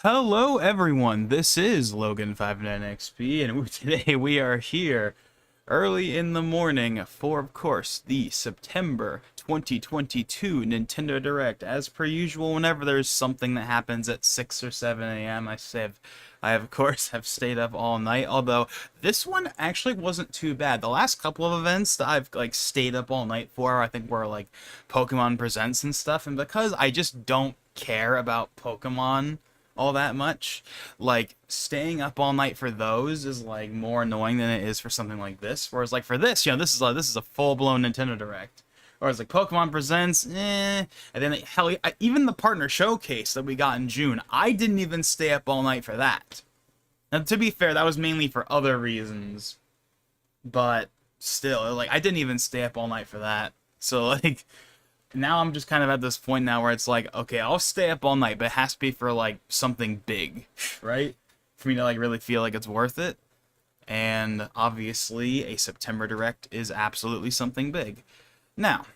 Hello everyone, this is Logan59XP, and today we are here early in the morning for, of course, the September 2022 Nintendo Direct. As per usual, whenever there's something that happens at 6 or 7 a.m., of course, have stayed up all night, although this one actually wasn't too bad. The last couple of events that I've, stayed up all night for, I think were, Pokemon Presents and stuff, and because I just don't care about Pokemon all that much, staying up all night for those is more annoying than it is for something like this. Whereas for this, this is a full-blown Nintendo Direct. Whereas Pokemon Presents, and then hell, even the partner showcase that we got in June, I didn't even stay up all night for that. Now, to be fair, that was mainly for other reasons, but still, I didn't even stay up all night for that. So now I'm just kind of at this point now where it's okay, I'll stay up all night, but it has to be for something big, right? For me to really feel like it's worth it. And obviously a September Direct is absolutely something big. Now,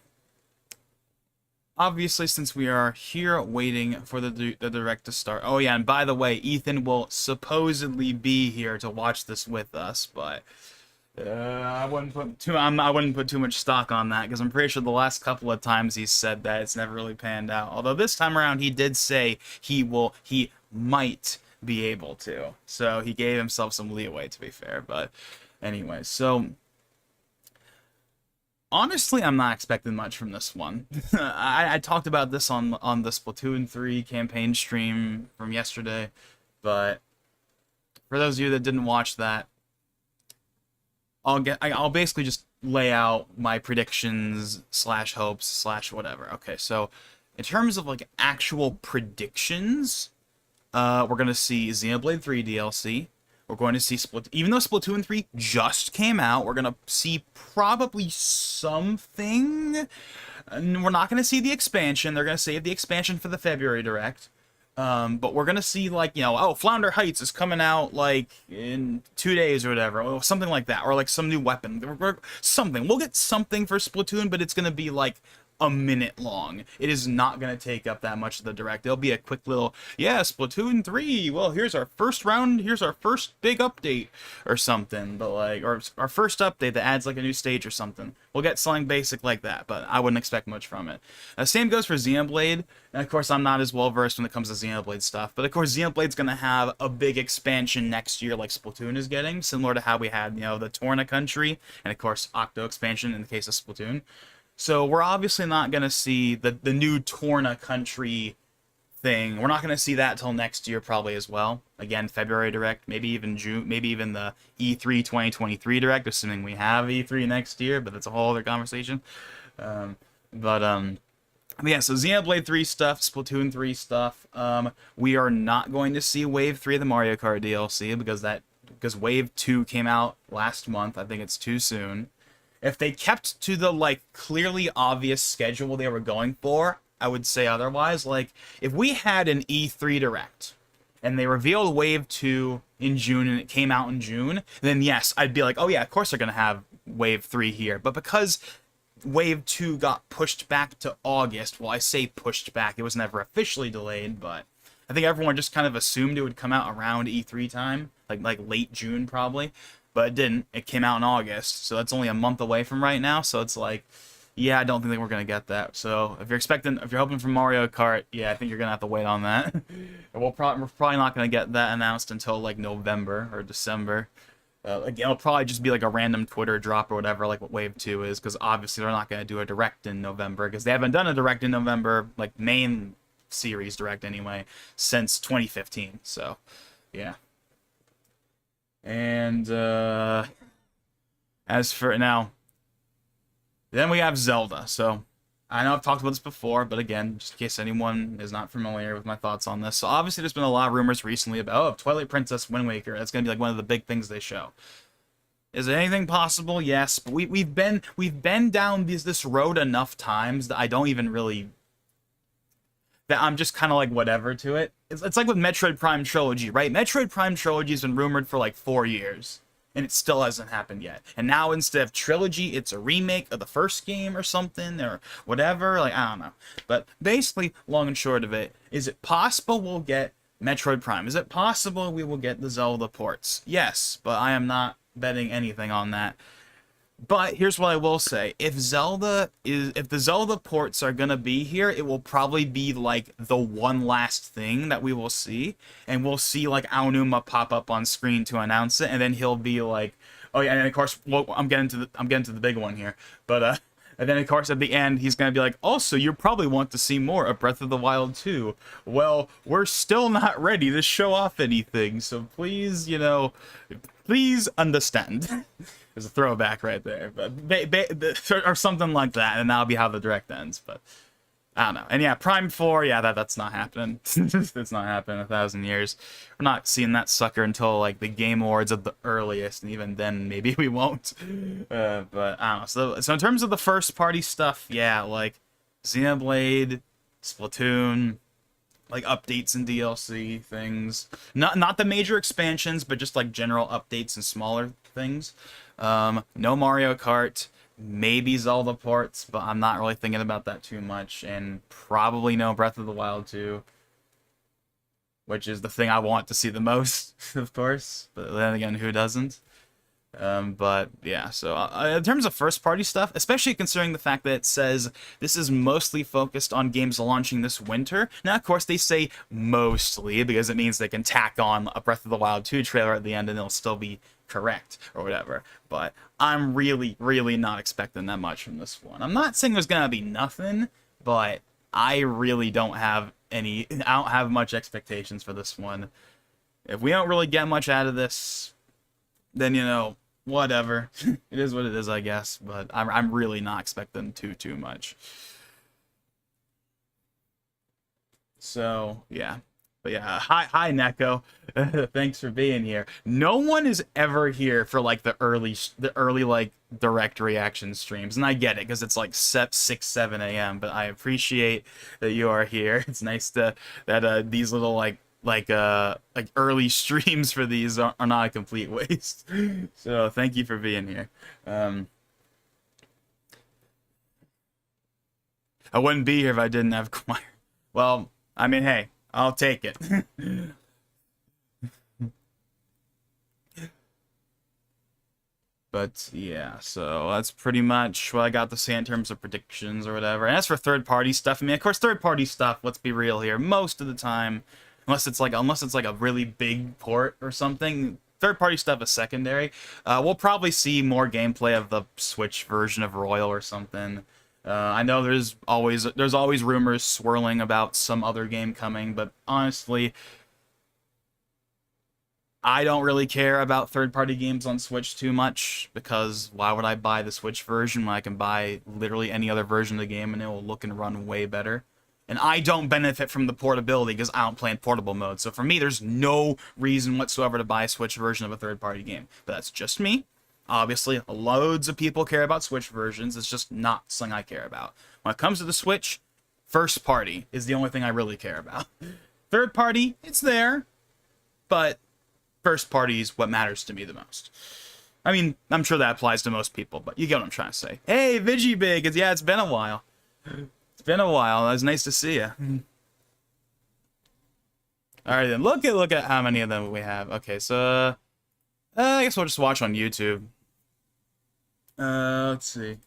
obviously, since we are here waiting for the Direct to start. Oh yeah, and by the way, Ethan will supposedly be here to watch this with us, but I wouldn't put too much stock on that, because I'm pretty sure the last couple of times he's said that it's never really panned out. Although this time around he did say he might be able to. So he gave himself some leeway, to be fair. But anyway, so honestly, I'm not expecting much from this one. I talked about this on the Splatoon 3 campaign stream from yesterday, but for those of you that didn't watch that, I'll basically just lay out my predictions / hopes / whatever. Okay, so in terms of actual predictions, we're gonna see Xenoblade 3 DLC. We're going to see even though Splatoon 3 just came out, we're gonna see probably something. And we're not gonna see the expansion. They're gonna save the expansion for the February Direct. But we're gonna see oh, Flounder Heights is coming out in 2 days or whatever, or something like that, or some new weapon, something. We'll get something for Splatoon, but it's gonna be a minute long. It is not gonna take up that much of the Direct. It'll be a quick little, yeah, Splatoon 3. Well, here's our first round. Here's our first big update or something. But or our first update that adds a new stage or something. We'll get something basic like that, but I wouldn't expect much from it. Same goes for Xenoblade. And of course, I'm not as well versed when it comes to Xenoblade stuff. But of course, Xenoblade's gonna have a big expansion next year, like Splatoon is getting, similar to how we had the Torna Country, and of course Octo expansion in the case of Splatoon. So we're obviously not going to see the new Torna Country thing. We're not going to see that till next year probably as well. Again, February Direct, maybe even June, maybe even the E3 2023 Direct, assuming we have E3 next year, but that's a whole other conversation. Yeah, so Xenoblade 3 stuff, Splatoon 3 stuff. We are not going to see Wave 3 of the Mario Kart DLC because Wave 2 came out last month. I think it's too soon. If they kept to the clearly obvious schedule they were going for, I would say otherwise. If we had an E3 Direct and they revealed Wave 2 in June and it came out in June, then yes, I'd be oh yeah, of course they're going to have Wave 3 here. But because Wave 2 got pushed back to August, well, I say pushed back, it was never officially delayed, but I think everyone just kind of assumed it would come out around E3 time, like late June probably. But it didn't. It came out in August, so that's only a month away from right now. So it's yeah, I don't think we're gonna get that. So if you're hoping for Mario Kart, yeah, I think you're gonna have to wait on that. We're probably not gonna get that announced until November or December. Again, it'll probably just be a random Twitter drop or whatever, like what Wave 2 is, because obviously they're not gonna do a Direct in November, because they haven't done a Direct in November, main series Direct anyway, since 2015. So, yeah. And as for now, then we have Zelda. So I know I've talked about this before, but again, just in case anyone is not familiar with my thoughts on this. So obviously there's been a lot of rumors recently about, Twilight Princess Wind Waker. That's going to be one of the big things they show. Is there anything possible? Yes, but we've been down this road enough times that I don't even really, that I'm just kind of whatever to it. It's like with Metroid Prime Trilogy, right? Metroid Prime Trilogy has been rumored for 4 years, and it still hasn't happened yet. And now instead of Trilogy, it's a remake of the first game or something, or whatever. I don't know. But basically, long and short of it, is it possible we'll get Metroid Prime. Is it possible we will get the Zelda ports? Yes, but I am not betting anything on that. But here's what I will say. If the Zelda ports are gonna be here, it will probably be like the one last thing that we will see. And we'll see like Aonuma pop up on screen to announce it, and then he'll be like, oh yeah, and of course, well, I'm getting to the big one here. But and then of course at the end he's gonna be like, also you probably want to see more of Breath of the Wild 2. Well, we're still not ready to show off anything, so please, please understand. There's a throwback right there, but or something like that, and that'll be how the direct ends. But I don't know. And yeah, Prime 4, yeah, that's not happening. It's not happening in 1,000 years. We're not seeing that sucker until like the Game Awards at the earliest, and even then maybe we won't. But I don't know. So in terms of the first party stuff, yeah, like Xenoblade, Splatoon, like updates and DLC things. Not the major expansions, but just like general updates and smaller things. No Mario Kart, maybe Zelda ports, but I'm not really thinking about that too much, and probably no Breath of the Wild 2, which is the thing I want to see the most, of course, but then again, who doesn't? But yeah, so in terms of first party stuff, especially considering the fact that it says this is mostly focused on games launching this winter. Now, of course, they say mostly because it means they can tack on a Breath of the Wild 2 trailer at the end and it'll still be correct or whatever. But I'm really, really not expecting that much from this one. I'm not saying there's gonna be nothing, but I really don't have much expectations for this one. If we don't really get much out of this, then whatever. It is what it is, I guess. But I'm really not expecting too much. So yeah, but yeah. Hi Neko. Thanks for being here. No one is ever here for like the early like direct reaction streams, and I get it because it's like 6-7 a.m. But I appreciate that you are here. It's nice that these little like early streams for these are not a complete waste. So thank you for being here. I wouldn't be here if I didn't have choir. Well, I mean, hey, I'll take it. But yeah, so that's pretty much what I got to say in terms of predictions or whatever. And as for third-party stuff, I mean, of course, third-party stuff, let's be real here, most of the time, unless it's like a really big port or something, third-party stuff is secondary. We'll probably see more gameplay of the Switch version of Royal or something. I know there's always rumors swirling about some other game coming, but honestly, I don't really care about third-party games on Switch too much, because why would I buy the Switch version when I can buy literally any other version of the game and it will look and run way better? And I don't benefit from the portability because I don't play in portable mode. So for me, there's no reason whatsoever to buy a Switch version of a third-party game. But that's just me. Obviously, loads of people care about Switch versions. It's just not something I care about. When it comes to the Switch, first party is the only thing I really care about. Third party, it's there, but first party is what matters to me the most. I mean, I'm sure that applies to most people, but you get what I'm trying to say. Hey, Vigibig, it's been a while. It's been a while. It was nice to see you. All right, then look at how many of them we have. Okay, so I guess we'll just watch on YouTube. Let's see.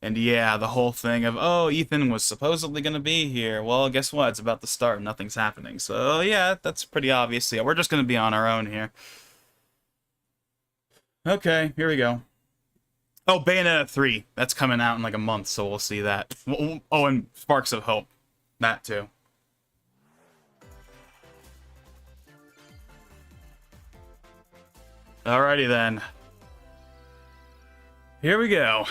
And yeah, the whole thing of, oh, Ethan was supposedly going to be here. Well, guess what? It's about to start and nothing's happening. So yeah, that's pretty obvious. Yeah, we're just going to be on our own here. Okay, here we go. Oh, Bayonetta 3. That's coming out in like a month, so we'll see that. Oh, and Sparks of Hope. That too. Alrighty then. Here we go.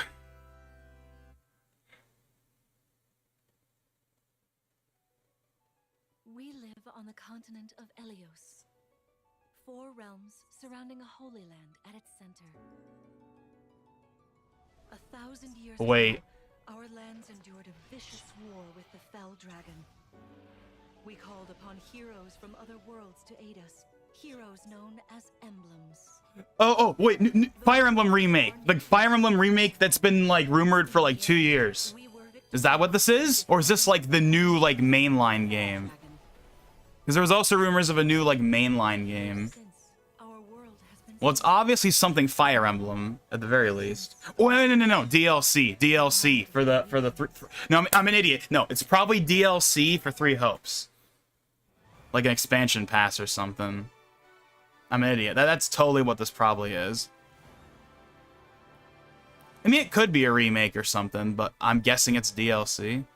We live on the continent of Elyos. 4 realms surrounding a holy land at its center. 1,000 years Wait. ago, our lands endured a vicious war with the Fell Dragon. We called upon heroes from other worlds to aid us. Heroes known as emblems. Oh, wait, Fire Emblem Remake. The Fire Emblem Remake that's been, like, rumored for, like, 2 years. Is that what this is? Or is this, like, the new, like, mainline game? Because there was also rumors of a new, like, mainline game. Since our world has been Well, it's obviously something Fire Emblem, at the very least. Oh, no. DLC for the three... No, I'm an idiot. No, it's probably DLC for Three Hopes. Like an expansion pass or something. I'm an idiot. That's totally what this probably is. I mean, it could be a remake or something, but I'm guessing it's DLC.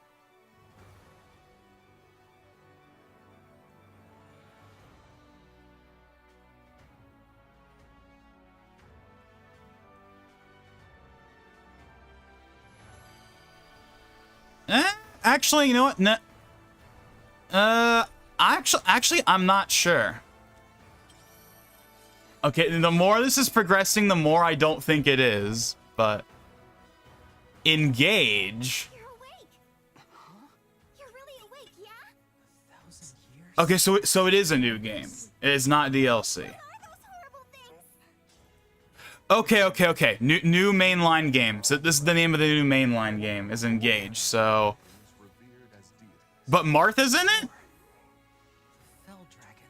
Actually, you know what? No. Actually, I'm not sure. Okay, the more this is progressing, the more I don't think it is, but... Engage. You're awake. Huh? You're really awake, yeah? 1,000 years? Okay, so it is a new game. It is not DLC. What are those horrible things? Okay. New mainline game. So this is the name of the new mainline game, is Engage, so... But Martha's in it? Fell dragon.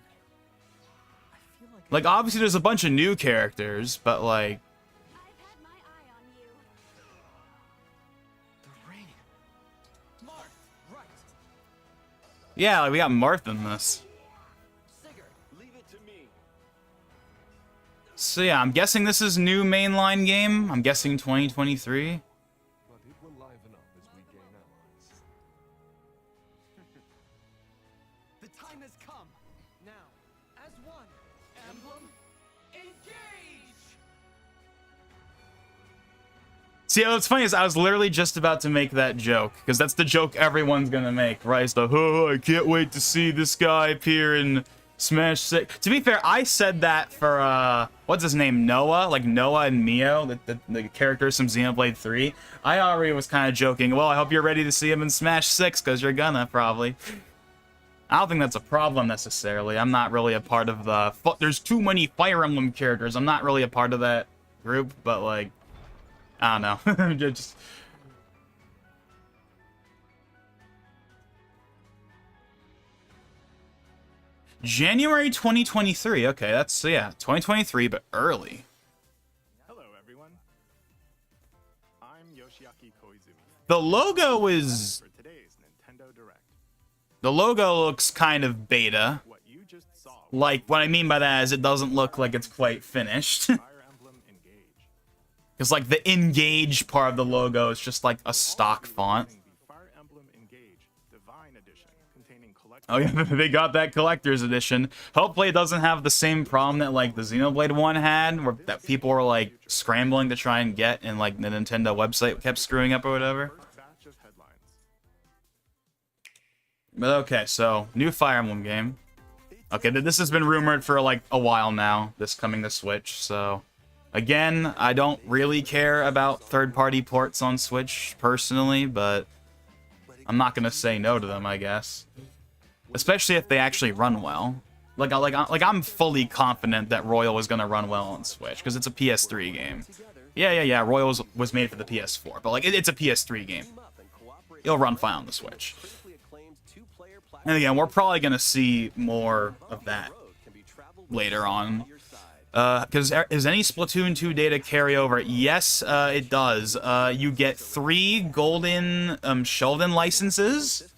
I feel Like, obviously there's a bunch of new characters, but like... I've had my eye on you. the ring. Marth, right. Yeah, like, we got Martha in this. Sigurd, leave it to me. So yeah, I'm guessing this is new mainline game. I'm guessing 2023. But it will liven up as we gain allies. The time has come. Now, as one, Emblem, engage! See, what's funny is I was literally just about to make that joke, because that's the joke everyone's gonna make, right? It's the, oh, I can't wait to see this guy appear in Smash 6. To be fair, I said that for, what's his name, Noah? Like, Noah and Mio, the characters from Xenoblade 3. I already was kind of joking, well, I hope you're ready to see him in Smash 6, because you're gonna, probably. I don't think that's a problem, necessarily. I'm not really a part of the... There's too many Fire Emblem characters. I'm not really a part of that group, but, like... I don't know. Just... January 2023. Okay, that's, yeah, 2023, but early. Hello, everyone. I'm Yoshiaki Koizumi The logo is... for today's Nintendo Direct. The logo looks kind of beta. What you just saw was Like, what I mean by that is it doesn't look like it's quite finished. Fire Emblem Engage. Because, like, the Engage part of the logo is just, like, a stock font. The Fire Emblem Engage Divine Edition, containing collectibles. Oh yeah, they got that collector's edition. Hopefully it doesn't have the same problem that like the Xenoblade one had, where that people were like scrambling to try and get, and like the Nintendo website kept screwing up or whatever. First batch of headlines. But okay, so new Fire Emblem game. Okay, this has been rumored for like a while now, this coming to Switch, so... Again, I don't really care about third-party ports on Switch, personally, but... I'm not gonna say no to them, I guess. Especially if they actually run well. Like I'm fully confident that Royal is gonna run well on Switch, because it's a PS3 game. Yeah, Royal was made for the PS4, but like, it's a PS3 game. It'll run fine on the Switch. And again, we're probably gonna see more of that later on. Because is any Splatoon 2 data carry over? Yes, it does. You get 3 golden Sheldon licenses,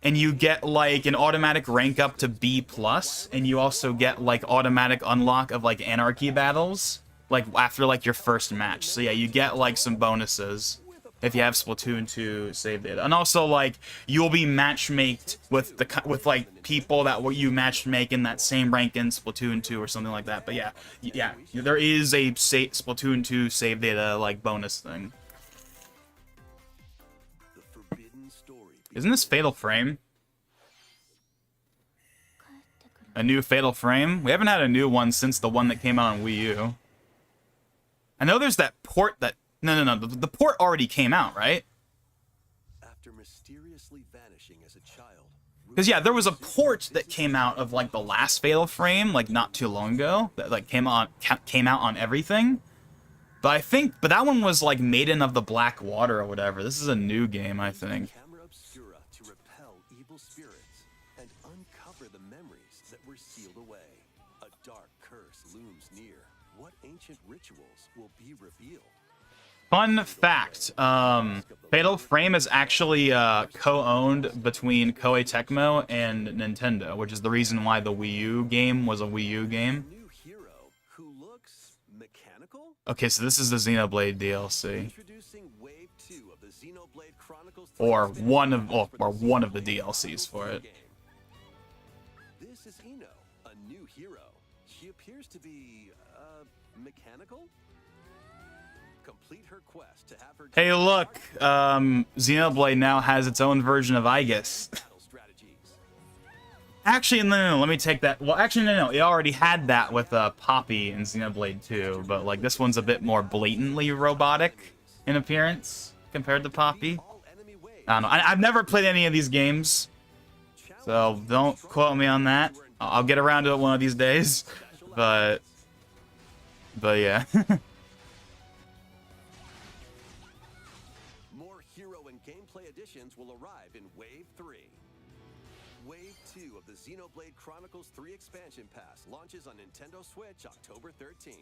and you get like an automatic rank up to B+, and you also get like automatic unlock of like Anarchy battles, like after like your first match. So yeah, you get like some bonuses if you have Splatoon 2 save data, and also like you'll be matchmaked with like people that you matchmake in that same rank in Splatoon 2 or something like that. But yeah, there is a Splatoon 2 save data like bonus thing. Isn't this Fatal Frame? A new Fatal Frame? We haven't had a new one since the one that came out on Wii U. I know there's that port that... No. The port already came out, right? After mysteriously vanishing as a child. Because yeah, there was a port that came out of like the last Fatal Frame, like not too long ago, that like came out on everything. But that one was like Maiden of the Black Water or whatever. This is a new game, I think. Camera obscura to repel evil spirits and uncover the memories ancient rituals will be revealed. Fun fact, Fatal Frame is actually co-owned between Koei Tecmo and Nintendo, which is the reason why the Wii U game was a Wii U game. New hero who looks mechanical? Okay, so this is the Xenoblade DLC. Introducing Wave 2 of the Xenoblade Chronicles 3 Or expansion one of pack or for one of the Xenoblade DLCs for it. game. This is Ino, a new hero. She appears to be mechanical? Complete her quest to have her Hey, look, Xenoblade now has its own version of Aegis. battle strategies. Actually, no, let me take that. Well, actually, no, it already had that with Poppy in Xenoblade 2, but like this one's a bit more blatantly robotic in appearance compared to Poppy. All enemy waves. I don't know. I've never played any of these games, so don't quote me on that. I'll get around to it one of these days, but yeah. More hero and gameplay additions will arrive in Wave 3. Wave 2 of the Xenoblade Chronicles 3 expansion pass launches on Nintendo Switch October 13th.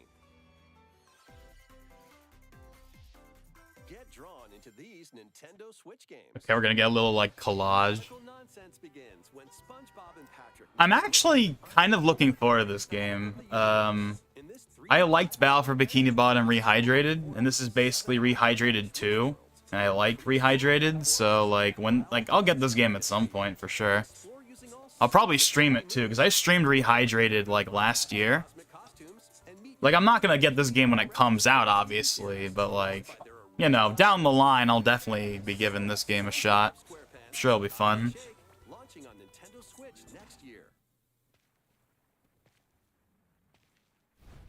Get drawn into these Nintendo Switch games. Okay, we're gonna get a little like collage. Magical nonsense begins when SpongeBob and Patrick. I'm actually kind of looking forward to this game. In this 3 I liked Battle for Bikini Bottom Rehydrated, and this is basically Rehydrated 2. And I liked Rehydrated, so like I'll get this game at some point for sure. explore using all I'll probably stream it too, because I streamed Rehydrated like last year. cosmic costumes and meet Like I'm not gonna get this game when it comes out, obviously, but like, you know, down the line I'll definitely be giving this game a shot. I'm sure it'll be fun. Shake, launching on Nintendo Switch next year.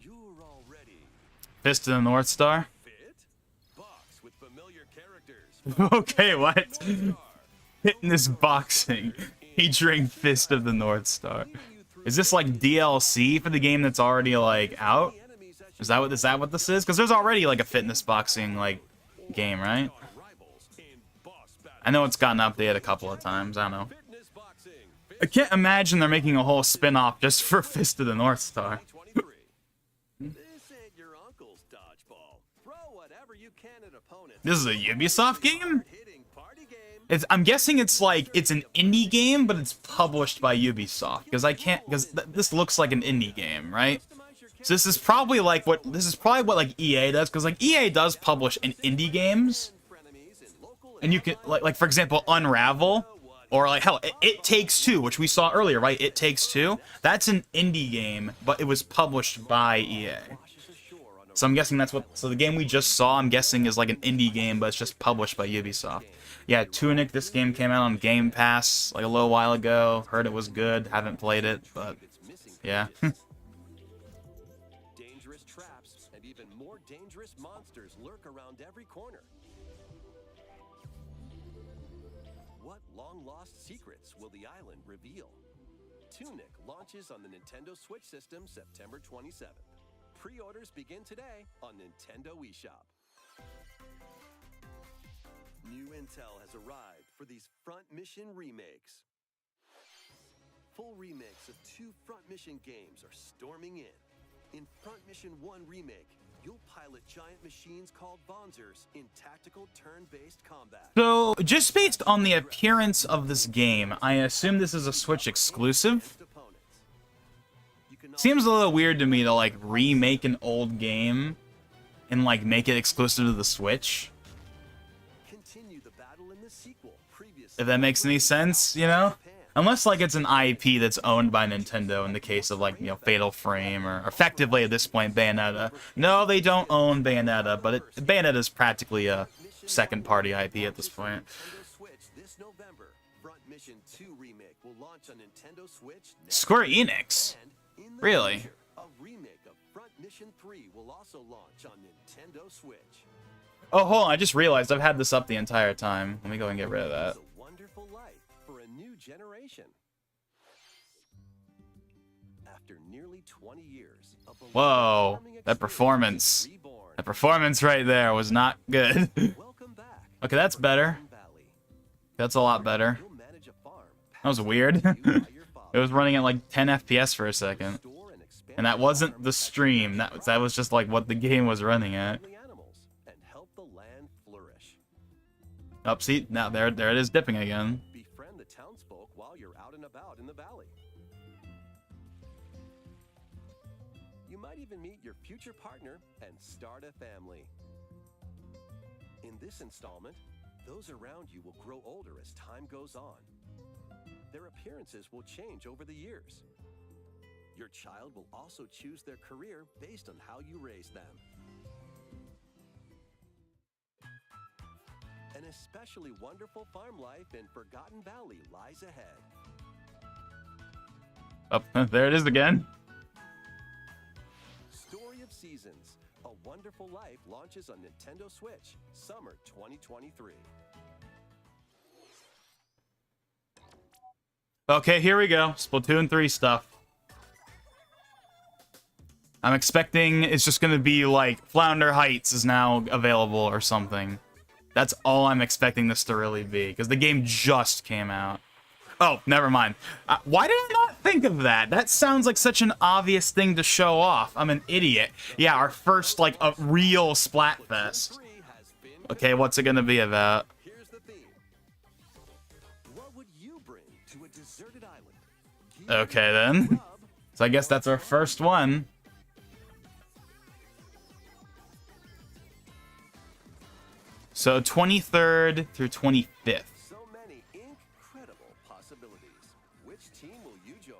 You're all ready. Fist of the North Star. Fit? Box with familiar characters. Okay, what? Fitness boxing. Featuring Fist of the North Star. Is this like DLC for the game that's already like out? Is that what this is? Because there's already like a fitness boxing like game, right? Rivals in boss battle. I know it's gotten updated a couple of times. I don't know. Fitness boxing. I can't imagine they're making a whole spin-off just for Fist of the North Star. 23. This ain't your uncle's dodgeball. Throw whatever you can at opponents. This is a Ubisoft game? Hitting party game. I'm guessing it's like it's an indie game, but it's published by Ubisoft. Because this looks like an indie game, right? So this is probably what like EA does, because like EA does publish in indie games, Frenemies in local and you can like for example Unravel, or like hell, It Takes Two, which we saw earlier, right? It Takes Two. That's an indie game, but it was published by EA. So I'm guessing so the game we just saw, I'm guessing, is like an indie game, but it's just published by Ubisoft. Yeah, Tunic, this game came out on Game Pass like a little while ago. Heard it was good, haven't played it, but yeah. dangerous traps and even more dangerous monsters lurk around every corner. What long-lost secrets will the island reveal? Tunic launches on the Nintendo Switch system September 27th. Pre-orders begin today on Nintendo eShop. New intel has arrived for these Front Mission remakes. Full remakes of 2 Front Mission games are storming in. In Front Mission 1 Remake, you'll pilot giant machines called Bonzers in tactical turn-based combat. So, just based on the appearance of this game, I assume this is a Switch exclusive. Opponents. You can Seems a little weird to me to like remake an old game and like make it exclusive to the Switch. continue the battle in the sequel. Previously, If that makes any sense, you know? Unless like it's an IP that's owned by Nintendo in the case of like, you know, Fatal Frame or effectively at this point Bayonetta. No, they don't own Bayonetta, but Bayonetta is practically a second party IP at this point. Nintendo Switch this November. Front Mission 2 Remake will launch on Nintendo Switch next Square year. Enix? And in the Really? future, a remake of Front Mission 3 will also launch on Nintendo Switch. Oh, hold on, I just realized I've had this up the entire time. Let me go and get rid of that. It's a wonderful life for a new generation. After nearly 20 years, a beloved Whoa, farming that experience performance. is reborn. That performance right there was not good. Welcome back. Okay, that's better. Mountain Valley. That's a lot better. You'll manage a farm That was weird. passed to you by your father. It was running at like 10 FPS for a second. Store and expand And that wasn't the stream. That was just like what the game was running at. friendly animals and help the land flourish. Up, see, now there it is dipping again. Befriend the townsfolk while you're out and about in the valley. You might even meet your future partner and start a family. In this installment, those around you will grow older as time goes on. Their appearances will change over the years. Your child will also choose their career based on how you raise them. An especially wonderful farm life in Forgotten Valley lies ahead. Oh, there it is again. Story of Seasons, A Wonderful Life launches on Nintendo Switch, summer 2023. Okay, here we go. Splatoon 3 stuff. I'm expecting it's just gonna be like Flounder Heights is now available or something. That's all I'm expecting this to really be, because the game just came out. Oh, never mind. Why did I not think of that? That sounds like such an obvious thing to show off. I'm an idiot. Yeah, our first, like, a real Splatfest. Okay, what's it gonna be about? Here's the theme. What would you bring to a deserted island? Okay, then. So I guess that's our first one. So 23rd through 25th. So many incredible possibilities. Which team will you join?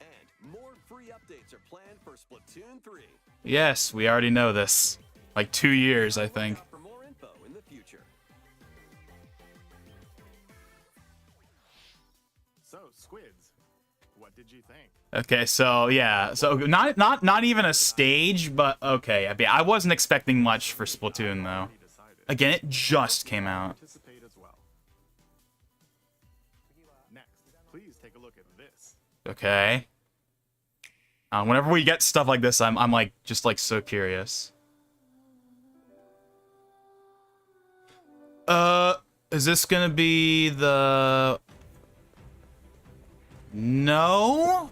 And more free updates are planned for Splatoon 3. Yes, we already know this. Like 2 years, I think. Look out for more info in the future. So, Squids, what did you think? Okay, so yeah, so not even a stage, but okay. I wasn't expecting much for Splatoon though. Already decided. Again, it just came out. Participate as well. Next, please take a look at this. Okay. Whenever we get stuff like this, I'm like just like so curious. Is this gonna be the? No.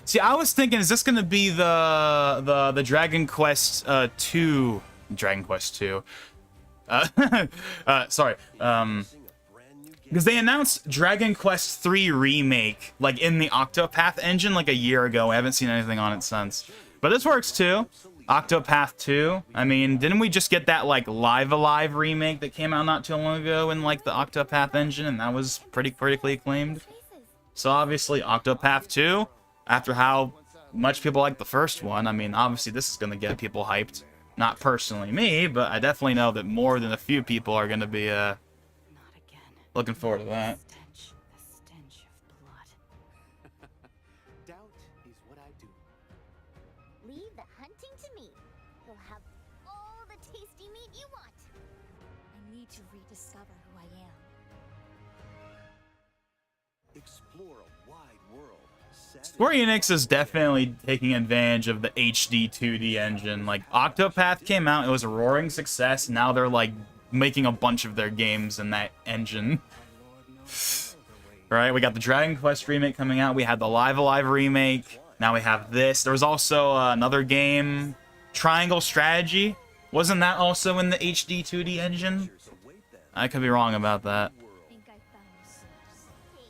See, I was thinking, is this gonna be the Dragon Quest 2? Dragon Quest 2. Sorry. Because they announced Dragon Quest 3 remake like in the Octopath engine like a year ago. I haven't seen anything on it since. But this works too. Octopath 2. I mean, didn't we just get that like Live Alive remake that came out not too long ago in like the Octopath engine, and that was pretty critically acclaimed? So obviously Octopath 2, after how much people like the first one, I mean, obviously this is going to get people hyped. Not personally me, but I definitely know that more than a few people are going to be Not again. looking forward to that. The stench of blood. Doubt is what I do. Leave the hunting to me. You'll have all the tasty meat you want. I need to rediscover who I am. Explore a wide world. Square Enix is definitely taking advantage of the HD 2D engine. Like, Octopath came out, it was a roaring success, now they're like making a bunch of their games in that engine. Right, we got the Dragon Quest remake coming out, we had the Live Alive remake, now we have this. There was also another game, Triangle Strategy. Wasn't that also in the HD 2D engine? I could be wrong about that. Think I found the source. Tasty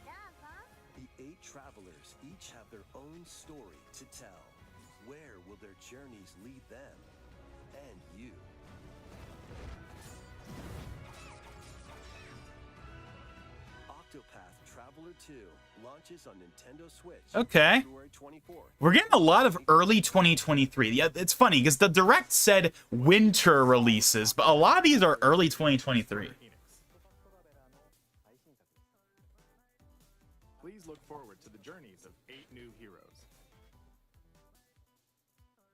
stuff, huh? The 8 travelers each have their own story to tell. Where will their journeys lead them and you? Octopath Traveler 2 launches on Nintendo Switch. Okay. February 24th. We're getting a lot of early 2023. Yeah, it's funny because the Direct said winter releases, but a lot of these are early 2023. Enix. Please look forward to the journeys of 8 new heroes.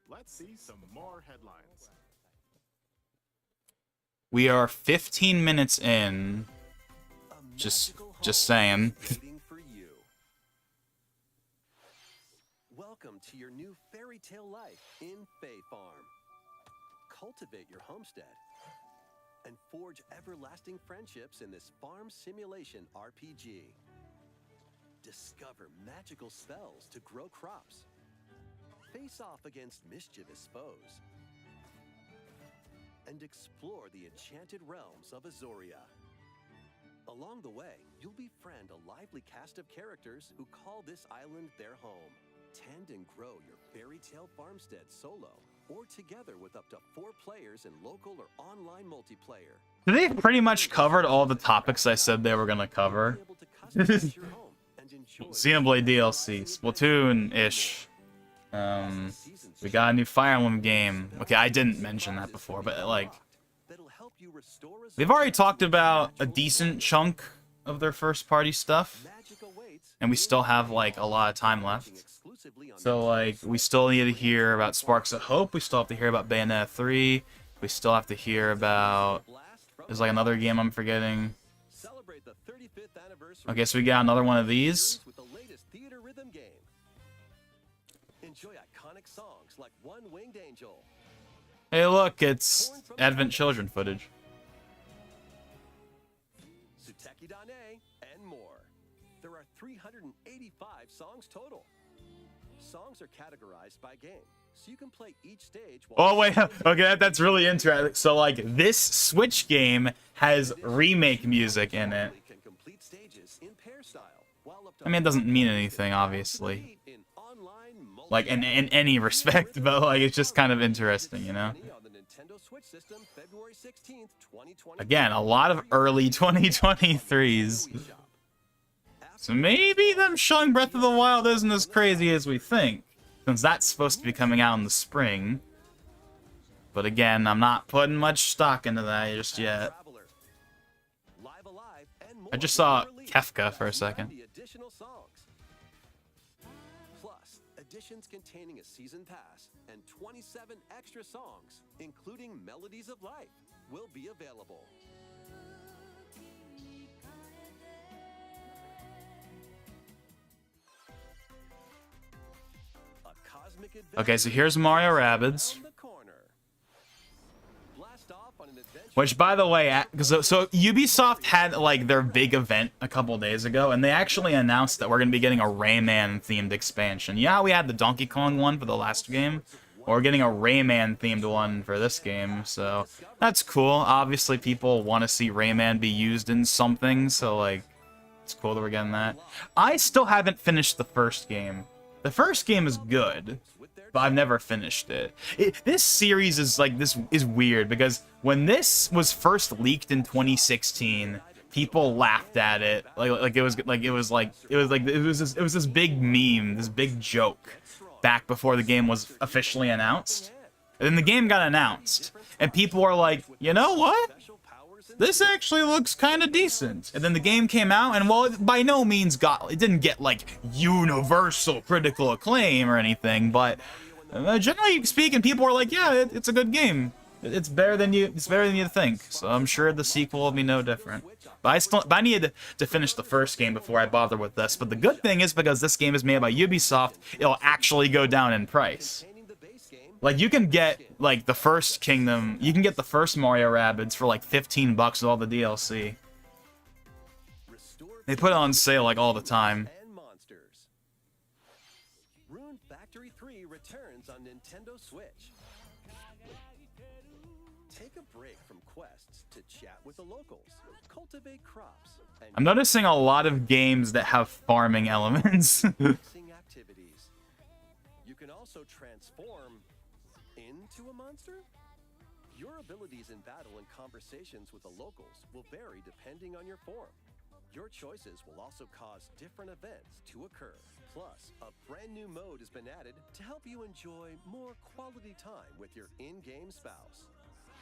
Let's see some more headlines. We are 15 minutes in. A Just magical home saying. is waiting for you. Welcome to your new fairy tale life in Fae Farm. Cultivate your homestead and forge everlasting friendships in this farm simulation RPG. Discover magical spells to grow crops. Face off against mischievous foes. And explore the enchanted realms of Azoria. Along the way, you'll befriend a lively cast of characters who call this island their home. Tend and grow your fairy tale farmstead solo or together with up to 4 players in local or online multiplayer. They pretty much covered all the topics I said they were gonna cover. Be able to customize your home and enjoy Xenoblade DLC, Splatoon-ish. We got a new Fire Emblem game. Okay, I didn't mention that before, but like, that'll help you restore they've already talked about a decent chunk of their first-party stuff, magic awaits and we still have like a lot of time left. exclusively on So like, we still need to hear about Sparks of Hope. We still have to hear about Bayonetta 3. We still have to hear about. Blast from There's like another game I'm forgetting. celebrate the 35th anniversary Okay, so we got another one of these. with the latest theater rhythm game. Enjoy iconic songs like One Winged Angel. Hey, look, it's Advent Children footage. Suteki Dane, and more. There are 385 songs total. Songs are categorized by game, so you can play each stage while Oh wait, okay, that's really interesting. So like, this Switch game has remake music in it. can complete stages in pair style, while up to I mean, it doesn't mean anything, obviously, in online like in any respect, but like, it's just kind of interesting, you know? on the Nintendo Switch system, February 16th, 2020. Again, a lot of early 2023s. So maybe them showing Breath of the Wild isn't as crazy as we think, since that's supposed to be coming out in the spring. But again, I'm not putting much stock into that just yet. Traveler. Live Alive and more I just saw release. Kefka for a second. The additional songs. Plus, editions containing a season pass and 27 extra songs, including Melodies of Life, will be available. A cosmic Okay, so adventure here's Mario Rabbids. around the corner. Blast off on an adventure. Which, by the way, so Ubisoft had like their big event a couple days ago, and they actually announced that we're gonna be getting a Rayman-themed expansion. Yeah, we had the Donkey Kong one for the last game. We're getting a Rayman-themed one for this game, so that's cool. Obviously, people want to see Rayman be used in something, so like, it's cool that we're getting that. I still haven't finished the first game. The first game is good, but I've never finished it. This series is like, this is weird because when this was first leaked in 2016, people laughed at it it was this big meme, this big joke back before the game was officially announced. And then the game got announced, and people were like, you know what? Special powers and This actually looks kind of decent. And then the game came out, and well, it by no means it didn't get like universal critical acclaim or anything, but generally speaking, people were like, yeah, it's a good game. It's better than you think. So I'm sure the sequel will be no different. But I needed to finish the first game before I bother with this. But the good thing is, because this game is made by Ubisoft, it'll actually go down in price. maintaining the base game. Like, you can get like the first Kingdom, you can get the first Mario Rabbids for like $15 with all the DLC. Restore They put it on sale like all the time. and monsters. Rune Factory 3 returns on Nintendo Switch. Take a break from quests to chat with the locals, cultivate crops, and I'm noticing a lot of games that have farming elements. mixing activities. You can also transform into a monster. Your abilities in battle and conversations with the locals will vary depending on your form. Your choices will also cause different events to occur. Plus, a brand new mode has been added to help you enjoy more quality time with your in-game spouse.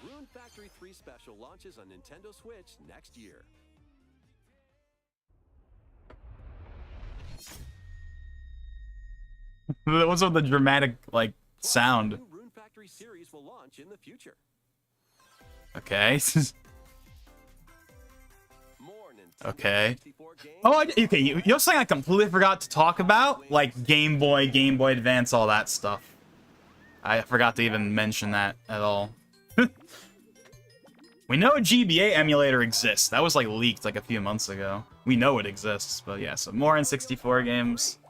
Rune Factory 3 Special launches on Nintendo Switch next year. What's with the dramatic like sound? New Rune Factory series will launch in the future. Okay. More Nintendo Okay. 64 games. Oh, okay. You know something I completely forgot to talk about? Like Game Boy, Game Boy Advance, all that stuff. I forgot to even mention that at all. We know a GBA emulator exists. That was like leaked like a few months ago. We know it exists, but yeah, so more N64 games.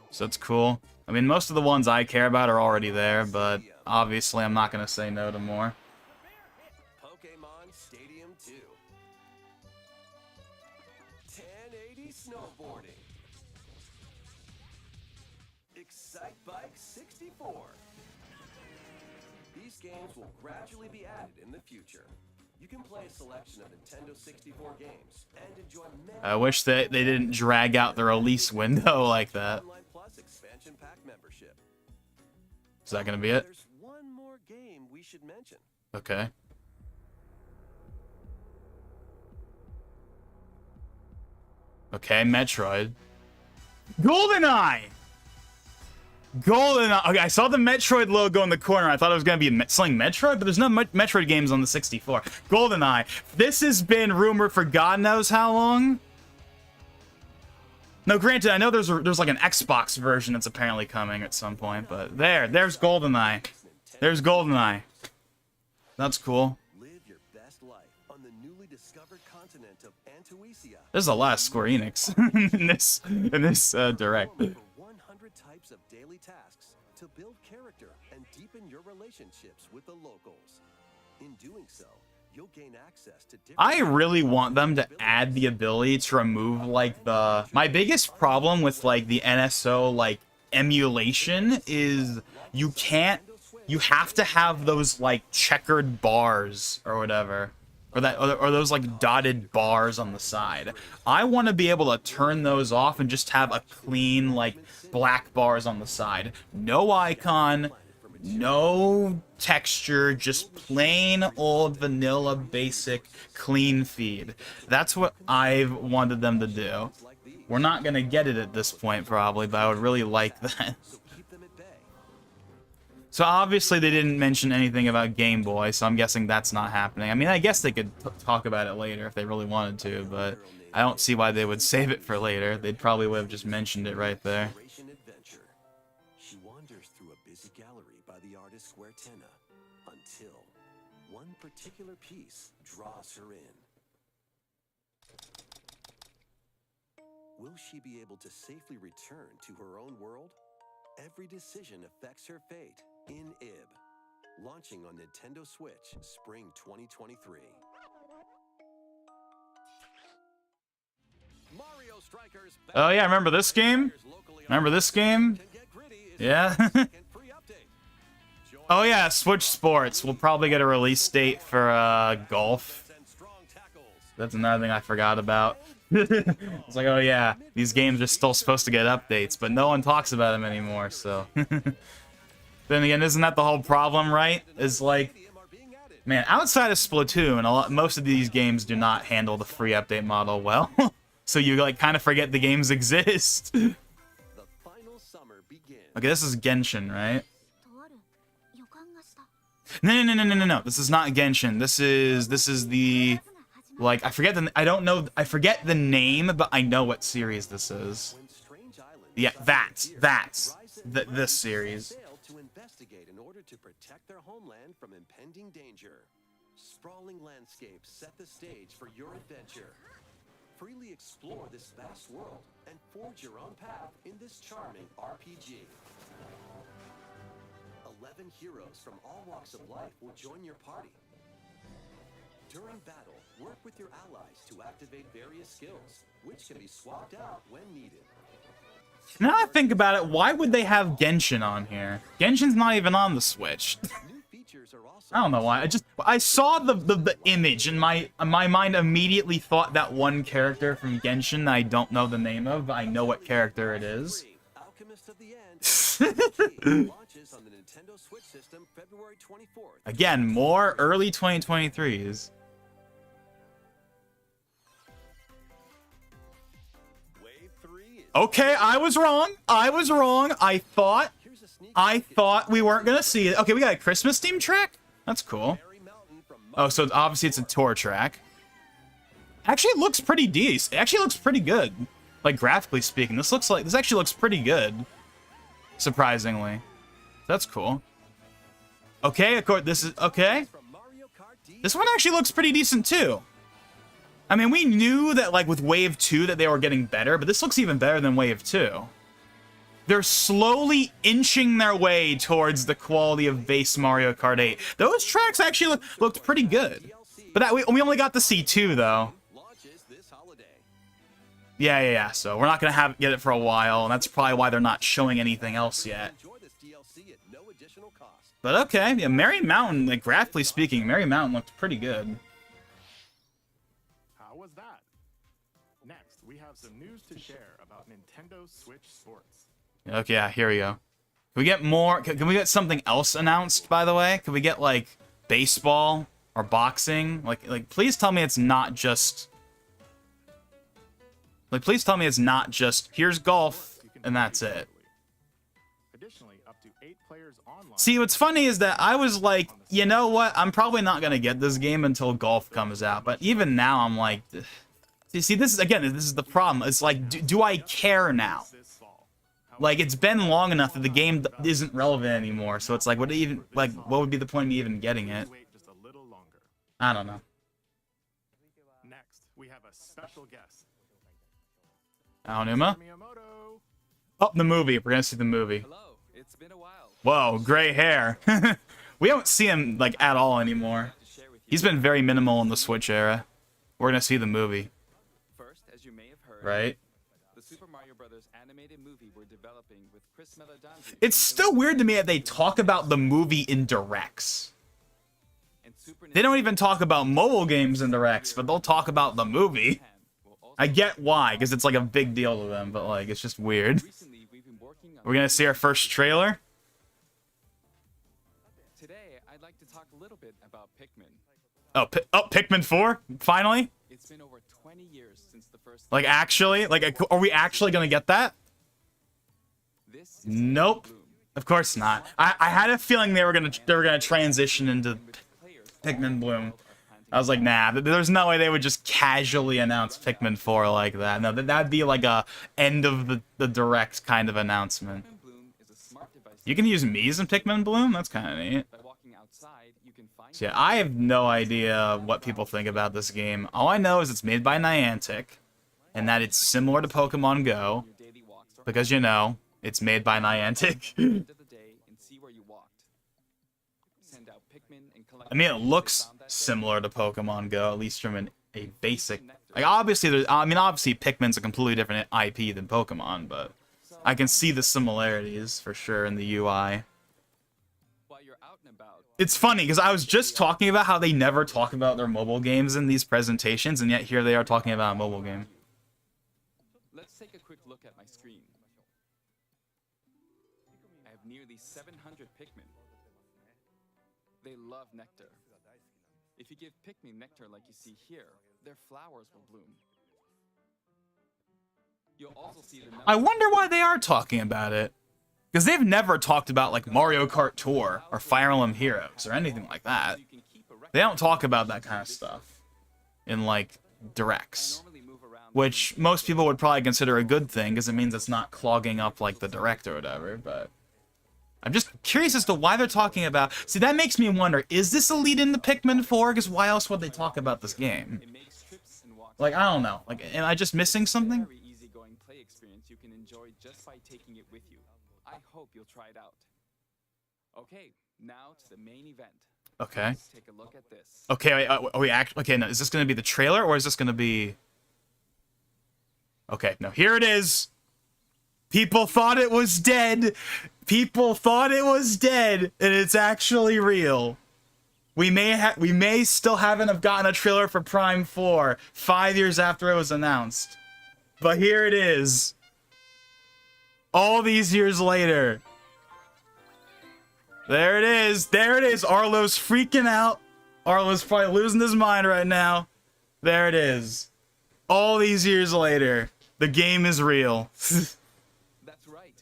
So it's cool. I mean, most of the ones I care about are already there, but obviously I'm not gonna say no to more. Pokemon Stadium 2. 1080 snowboarding. Excite Bike 64. These games will gradually be added in the future. You can play a selection of Nintendo 64 games and enjoy many. I wish that they didn't drag out the release window like that. Online Plus expansion pack membership. Is that gonna be it? There's one more game we should mention. Okay. Okay, Metroid. GoldenEye! GoldenEye. Okay, I saw the Metroid logo in the corner. I thought it was going to be selling Metroid, but there's no Metroid games on the 64. GoldenEye. This has been rumored for God knows how long. No, granted, I know there's like an Xbox version that's apparently coming at some point, but there's GoldenEye. There's GoldenEye. That's cool. Live your best life on the newly discovered continent of Antuisia. There's a lot of Square Enix in this direct. Over 100 types of daily tasks to build character and deepen your relationships with the locals. In doing so, you'll gain access to different. I really want them to add the ability to remove like the. My biggest problem with like the NSO like emulation is you can't. You have to have those like checkered bars or whatever. Or those like dotted bars on the side. I want to be able to turn those off and just have a clean like black bars on the side. No icon, no texture, just plain old vanilla basic clean feed. That's what I've wanted them to do. We're not gonna get it at this point probably, but I would really like that. So obviously they didn't mention anything about Game Boy, so I'm guessing that's not happening. I mean, I guess they could talk about it later if they really wanted to, but I don't see why they would save it for later. They'd probably would have just mentioned it right there. She wanders through a busy gallery by the artist Huertena until one particular piece draws her in. Will she be able to safely return to her own world? Every decision affects her fate in Ib. Launching on Nintendo Switch, spring 2023. Mario Strikers. Oh yeah, remember this game? Remember this game? Yeah. Oh yeah, Switch Sports. We'll probably get a release date for golf. That's another thing I forgot about. It's like, oh yeah, these games are still supposed to get updates, but no one talks about them anymore, so. Then again, isn't that the whole problem, right? Is like, man, outside of Splatoon, most of these games do not handle the free update model well. So you like kind of forget the games exist. Okay, this is Genshin, right? No. This is not Genshin. This is the like I forget the name, but I know what series this is. Yeah, this series. To investigate in order to protect their homeland from impending danger. Sprawling landscapes set the stage for your adventure. Freely explore this vast world and forge your own path in this charming RPG. 11 heroes from all walks of life will join your party. During battle, work with your allies to activate various skills, which can be swapped out when needed. Now I think about it, why would they have Genshin on here? Genshin's not even on the Switch. I don't know why. I saw the image and my mind immediately thought that one character from Genshin that I don't know the name of, but I know what character it is. Again, more early 2023s. Okay, I was wrong. I thought we weren't gonna see it. Okay, we got a Christmas themed track? That's cool. Oh, so obviously it's a tour track. Actually, it looks pretty decent. It actually looks pretty good. Like, graphically speaking, this actually looks pretty good. Surprisingly. That's cool. Okay, of course, this This one actually looks pretty decent too. I mean, we knew that like with Wave 2 that they were getting better, but this looks even better than Wave 2. They're slowly inching their way towards the quality of base Mario Kart 8. Those tracks actually looked pretty good. But that, we only got to see 2 though. Launches this holiday. Yeah. So we're not gonna get it for a while, and that's probably why they're not showing anything else yet. Enjoy this DLC at no additional cost. But okay, yeah, Merry Mountain, like graphically speaking, Merry Mountain looked pretty good. How was that? Next, we have some news to share about Nintendo Switch Sports. Okay, yeah, here we go. Can we get more? Can we get something else announced? By the way, can we get like baseball or boxing? Like, please tell me it's not just. Like, please tell me it's not just here's golf You can and that's play it. remotely. Additionally, up to 8 players online. See, what's funny is that I was like, you know what? I'm probably not gonna get this game until golf comes out. But even now, I'm like, see, this is the problem. It's like, do I care now? This fall. Like, it's been long enough that the game isn't relevant anymore. So it's like, what would be the point of me even getting it? Wait just a little longer. I don't know. Next, we have a special guest. Aonuma? Miyamoto. Oh, the movie. We're gonna see the movie. Hello, it's been a while. Whoa, gray hair. We don't see him, like, at all anymore. To share with you. He's been very minimal in the Switch era. We're gonna see the movie, First, as you may have heard, right? the Super Mario Brothers animated movie we're developing with Chris Meledandri. It's still weird to me that they talk about the movie in directs. And Super They don't even talk about mobile games in directs, but they'll talk about the movie. will also I get why, because it's like a big deal to them, but like, it's just weird. recently we've been working on. We're gonna see our first trailer. Today, I'd like to talk a little bit about Pikmin. Oh, Pikmin 4? Finally? It's been over 20 years since the first. Like, actually? Like, are we actually gonna get that? This is Nope. Bloom, Of course not. I had a feeling they were gonna transition into with players Pikmin Bloom. all are planting I was like, nah, there's no way they would just casually announce Pikmin 4 like that. No, that'd be like a end of the direct kind of announcement. Pikmin Bloom is a smart device. You can use Mii's in Pikmin Bloom? That's kind of neat. By walking outside, you can find. So yeah, I have no idea what people think about this game. All I know is it's made by Niantic, and that it's similar to Pokemon Go, your daily walks or because, you know, it's made by Niantic. end of the day and see where you walked. Send out Pikmin and collect. I mean, it items you looks found that day. similar to Pokemon Go, at least from a basic. Like, obviously, obviously, Pikmin's a completely different IP than Pokemon, but I can see the similarities for sure in the UI. While you're out and about, It's funny because I was just talking about how they never talk about their mobile games in these presentations, and yet here they are talking about a mobile game. let's take a quick look at my screen. I have nearly 700 Pikmin. They love nectar. If you give Pikmin nectar like you see here, their flowers will bloom. You'll also see the I wonder why they are talking about it. Because they've never talked about, like, Mario Kart Tour or Fire Emblem Heroes or anything like that. you can keep a record. They don't talk about that kind of stuff in, like, directs. Normally move around Which most people would probably consider a good thing because it means it's not clogging up, like, the direct or whatever, but... I'm just curious as to why they're talking about... See, that makes me wonder, is this a lead into Pikmin 4? Because why else would they talk about this game? It makes trips and walks. Like, I don't know. Like, am I just missing something? Very easygoing play experience you can enjoy just by taking it with you. I hope you'll try it out. Okay, now to the main event. Okay. Let's take a look at this. Okay, wait, are we okay, no, is this going to be the trailer, or is this going to be... Okay, no, here it is! People thought it was dead! People thought it was dead, and it's actually real. We may still haven't have gotten a trailer for Prime 4 5 years after it was announced. But here it is. All these years later. There it is. There it is. Arlo's freaking out. Arlo's probably losing his mind right now. There it is. All these years later. The game is real. That's right.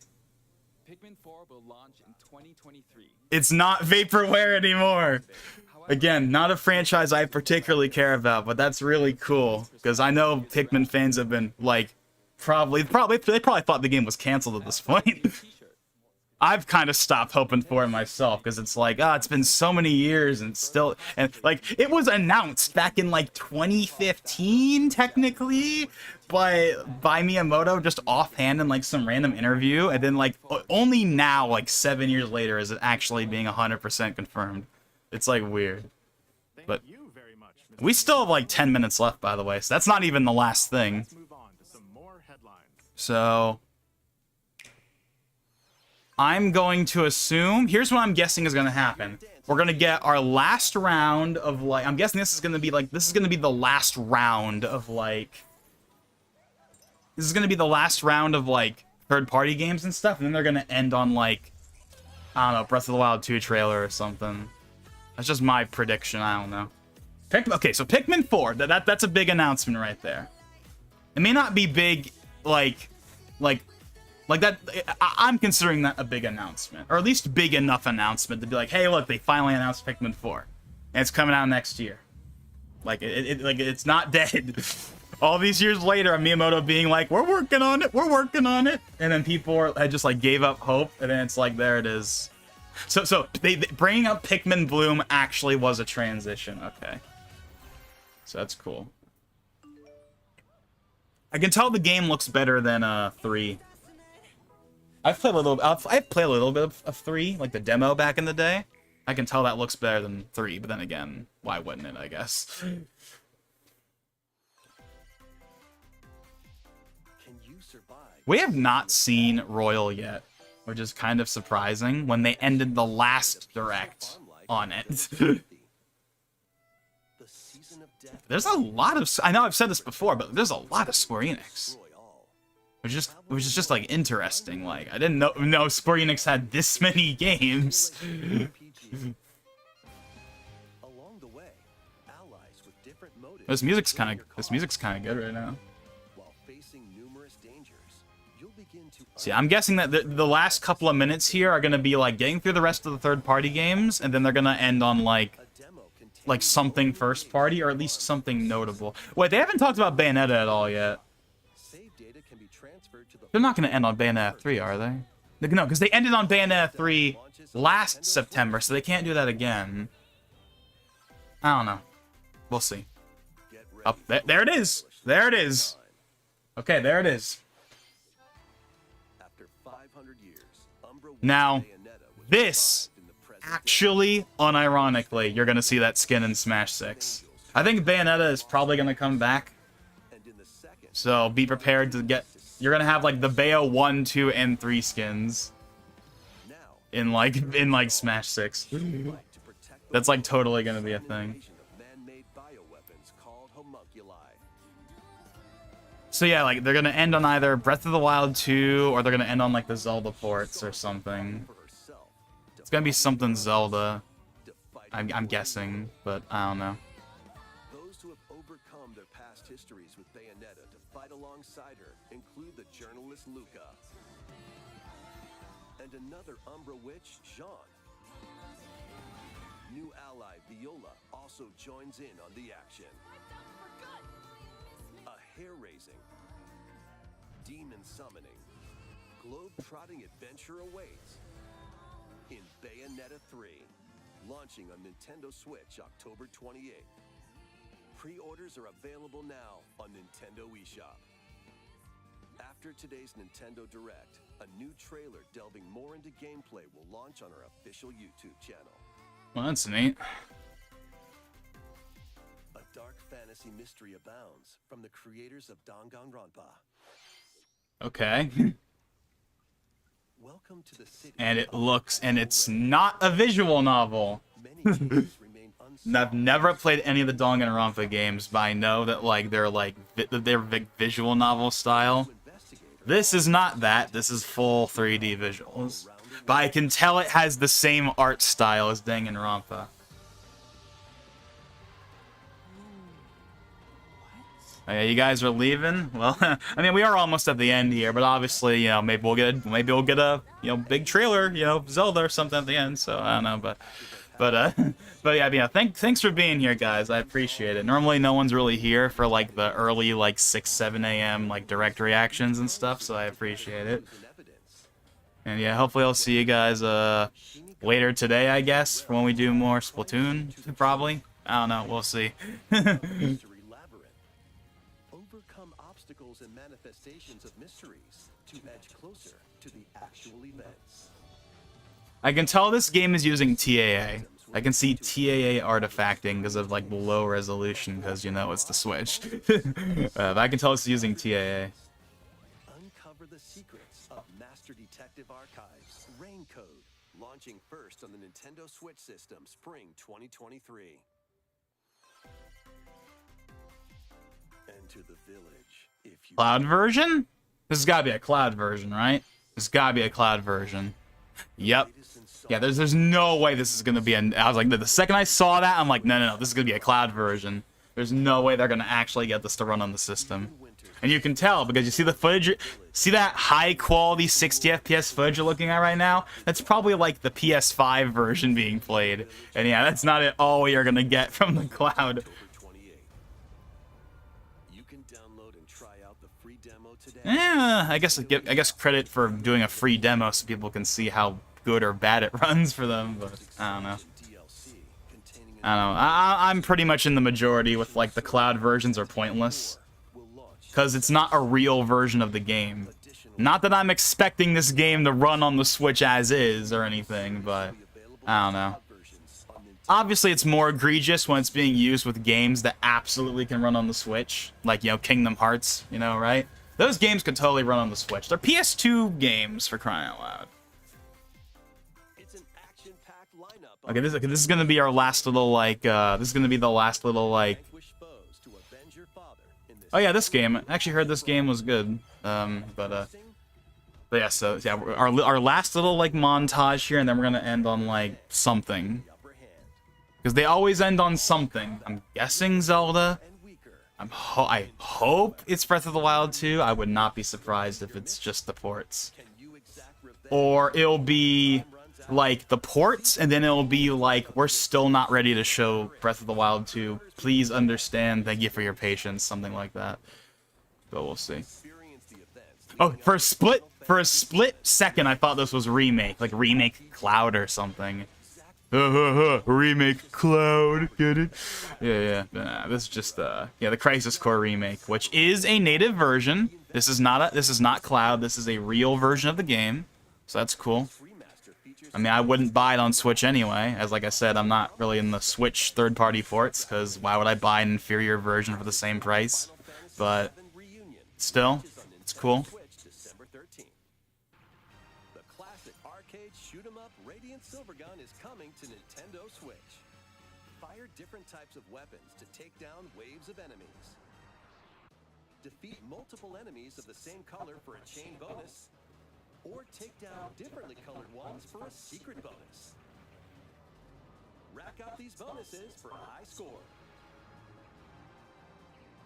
Pikmin 4 will launch in 2023. It's not vaporware anymore. Again, not a franchise I particularly care about, but that's really cool. Because I know Pikmin fans have been, like, they probably thought the game was canceled at this point. T-shirt. I've kind of stopped hoping for it myself because it's like, it's been so many years and still, and like it was announced back in like 2015 technically, but by Miyamoto just offhand in like some random interview, and then like only now, like 7 years later, is it actually being 100% confirmed. It's like weird. Thank But you very much, Mr. we still have like 10 minutes left, by the way, so that's not even the last thing. Let's move on to some more headlines. So I'm going to assume, here's what I'm guessing is going to happen. We're going to get our last round of like, I'm guessing this is going to be like, this is going to be the last round of like, this is going to be the last round of like third-party games and stuff, and then they're going to end on like, I don't know, Breath of the Wild 2 trailer or something. That's just my prediction, I don't know. Okay, so Pikmin 4, that's a big announcement right there. It may not be big, like that. I'm considering that a big announcement, or at least big enough announcement to be like, hey, look, they finally announced Pikmin 4, and it's coming out next year. Like it's not dead. All these years later, Miyamoto being like, we're working on it, and then people had just like gave up hope, and then it's like, there it is. So they bringing up Pikmin Bloom actually was a transition. Okay, so that's cool. I can tell the game looks better than 3. I've played a little bit of 3, like the demo back in the day. I can tell that looks better than 3, but then again, why wouldn't it, I guess? Can you survive? We have not seen Royal yet, which is kind of surprising when they ended the last direct on it. The season of death. There's a lot of, I know I've said this before, but there's a lot of Square Enix. Destroy all. Which is just like interesting. Like I didn't know Square Enix had this many games. RPGs. Along the way, allies with different motives. This music's will kind your of good right now. While facing numerous dangers, you'll begin to See, I'm guessing that the last couple of minutes here are gonna be like getting through the rest of the third-party games, and then they're gonna end on like a demo containing like something first-party, or at least something notable. Wait, they haven't talked about Bayonetta at all yet. save data can be transferred to the They're not gonna end on Bayonetta 3, are they? No, because they ended on Bayonetta 3 last September, so they can't do that again. I don't know. We'll see. Get ready Up for there it is. There it is. Okay, there it is. After 500 years, Umbra Now, Bayonetta was this revived in the present day. actually, unironically, you're gonna see that skin in Smash 6. I think Bayonetta is probably gonna come back, And in the second, so be prepared to get. You're gonna have like the Bayo 1, 2, and 3 skins now, in like Smash 6. fight to protect the That's like world totally gonna from be a an thing. invasion of man-made bioweapons called homunculi. So yeah, like they're gonna end on either Breath of the Wild 2 or they're gonna end on like the Zelda ports or something. For herself, to It's gonna be something Zelda. fight I'm guessing, but I don't know. Those who have overcome their past histories with Bayonetta to fight alongside her include the journalist Luca and another Umbra witch, Jean. New ally Viola also joins in on the action. A hair-raising, demon summoning, globe-trotting adventure awaits in Bayonetta 3, launching on Nintendo Switch October 28th. Pre-orders are available now on Nintendo eShop. After today's Nintendo Direct, a new trailer delving more into gameplay will launch on our official YouTube channel. Well, that's neat. A dark fantasy mystery abounds from the creators of Danganronpa. Okay. Welcome to the city. And it of looks, and it's not a visual novel. Many changes remain And I've unsolved. never played any of the Danganronpa games, but I know that like they're visual novel style. This is not that. This is full 3D visuals. But I can tell it has the same art style as Danganronpa. Oh, yeah, you guys are leaving? Well, I mean, we are almost at the end here, but obviously, you know, maybe we'll get a big trailer, Zelda or something at the end. So I don't know, but yeah, thanks for being here, guys. I appreciate it. Normally, no one's really here for like the early 6, 7 a.m. like direct reactions and stuff, so I appreciate it. And yeah, hopefully I'll see you guys later today, I guess, for when we do more Splatoon, probably. I don't know, we'll see. Mystery Labyrinth. Overcome obstacles and manifestations of mysteries to edge closer to the actual events. I can tell this game is using TAA. I can see TAA artifacting because of like low resolution, because you know it's the Switch. But I can tell it's using TAA. Uncover the secrets of Master Detective Archives Rain Code, launching first on the Nintendo Switch system spring 2023. Enter the village if you Cloud version? This has got to be a cloud version, right? This has got to be a cloud version. Yep. Yeah, there's no way this is going to be I was like, the second I saw that, I'm like, no, this is going to be a cloud version. There's no way they're going to actually get this to run on the system. And you can tell, because you see the footage, see that high-quality 60 FPS footage you're looking at right now? That's probably like the PS5 version being played. And yeah, that's not at all what you're going to get from the cloud. October 28th. You can download and try out the free demo today. Yeah, I guess credit for doing a free demo so people can see how good or bad it runs for them, but I don't know. DLC containing I don't know. I'm pretty much in the majority with like the cloud versions are pointless. will launch Because it's not a real version of the game. Not that I'm expecting this game to run on the Switch as is or anything, but I don't know. versions on Nintendo. Obviously, it's more egregious when it's being used with games that absolutely can run on the Switch. Like, you know, Kingdom Hearts, you know, right? Those games could totally run on the Switch. They're PS2 games, for crying out loud. It's an action-packed lineup. Okay, this is gonna be our last little, like, this is gonna be the last little, like... Vanquish foes to avenge your father in this Oh yeah, this game. I actually heard this game was good. But yeah, so, yeah, our last little, like, montage here, and then we're gonna end on, like, something. upper hand Because they always end on something. I'm guessing Zelda. and weaker. I hope it's Breath of the Wild 2. I would not be surprised if it's just the ports. Can you exact revenge? Or it'll be like the ports, and then it'll be like, we're still not ready to show Breath of the Wild 2. Please understand. Thank you for your patience. Something like that. But we'll see. Experience the events. Oh, for a split second, I thought this was remake, like remake Cloud or something. Remake Cloud, get it? Yeah. Nah, this is just yeah, the Crisis Core remake, which is a native version. This is not Cloud. This is a real version of the game, so that's cool. Remaster features I mean, I wouldn't buy it on Switch anyway. As like I said, I'm not really in the Switch third-party ports, because why would I buy an inferior version for the same price? But reunion. still, it's cool. Switch December 13th. The classic arcade shoot 'em up Radiant Silvergun is coming to Nintendo Switch. Fire different types of weapons to take down waves of enemies. Defeat multiple enemies of the same color for a chain bonus, or take down differently colored ones for a secret bonus. Rack up these bonuses for a high score.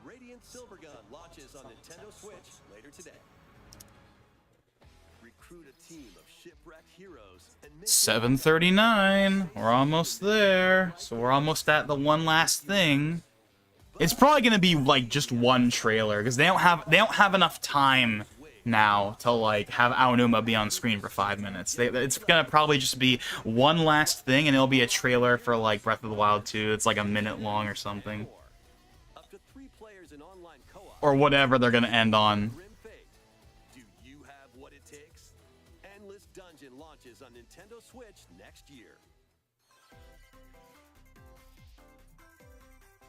Radiant Silvergun launches on Nintendo Switch later today. Recruit a team of shipwrecked heroes and make 7:39. We're almost there. So we're almost at the one last thing. It's probably gonna be like just one trailer, because they don't have enough time now to like have Aonuma be on screen for 5 minutes. It's gonna probably just be one last thing, and it'll be a trailer for like Breath of the Wild 2. It's like a minute long or something, up to 3 players in online co-op. or whatever they're gonna end on. Grim Fate. Do you have what it takes? Endless Dungeon launches on Nintendo Switch next year.